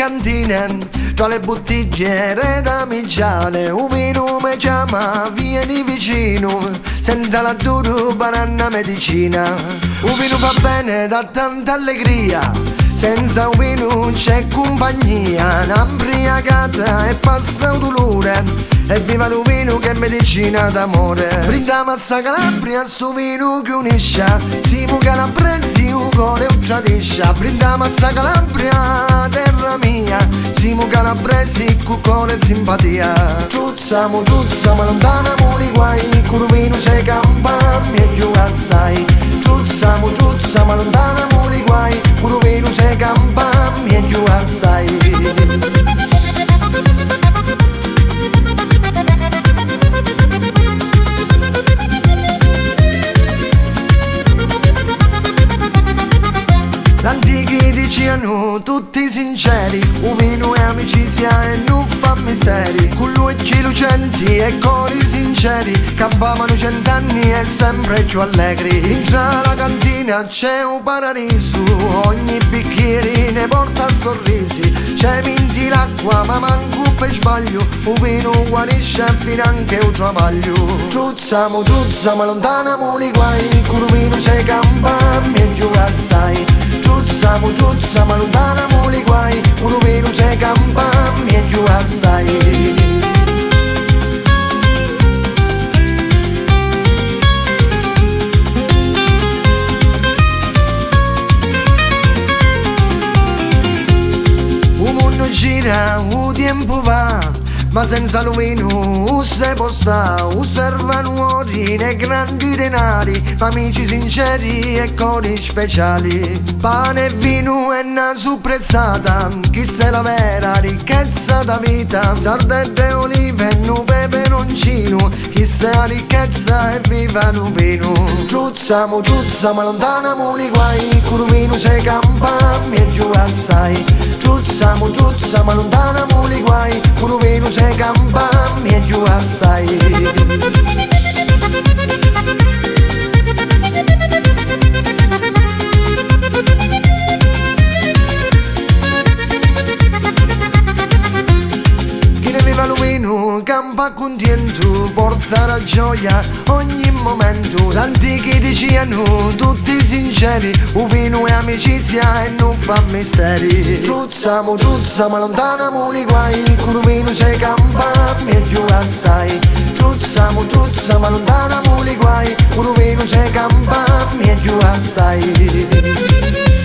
cantine, tra le bottiglie damigiane, un vino mi chiama, vieni vicino, senta la duro banana medicina. Un vino fa bene, dà tanta allegria, senza un vino c'è compagnia, un'ambriacata e passa un dolore, e viva un vino che è medicina d'amore. Brindiamo a sta Calabria, sto vino che unisce, siamo calabresi, un cuore un tradisce. Brindiamo a sta Calabria, terra mia, siamo calabresi, con cuore e simpatia. Giuzzamo, lontaniamo i guai, con un vino sei campa, meglio assai. Giuzzamo, lontaniamo i guai, con un vino sei campa, meglio assai. L'antichi dicevano tutti sinceri, un vino è amicizia e non fa misteri. Con occhi lucenti e cori sinceri, campavano 100 anni e sempre più allegri. In già la cantina c'è un paradiso, ogni bicchiere ne porta sorrisi. C'è minti l'acqua ma manco per sbaglio, un vino guarisce finanche un travaglio. Giuzzamo, lontaniamo i guai, con un vino sei campa, meglio assai. Giuzzamo, lontaniamo i guai, un vino sei campa, meglio assai. Gira, un tempo va, ma senza lo vino se può stare. Osservano ori nei grandi denari, amici sinceri e cori speciali. Pane e vino è una suppressata, chissà la vera ricchezza da vita. Sardelle e olive e un peperoncino, chissà la ricchezza e viva un vino. Giuzzamo, lontaniamo i guai, con un vino sei campa, meglio assai. Giuzzamo, lontaniamo i guai, con un vino sei campa, meglio assai. Campa contento, porta la gioia ogni momento. L'antichi dicevano tutti sinceri, un vino è amicizia e non fa misteri. Giuzzamo, lontaniamo i guai, con un vino sei campa, meglio assai. Giuzzamo, lontaniamo i guai, con un vino sei campa, meglio assai.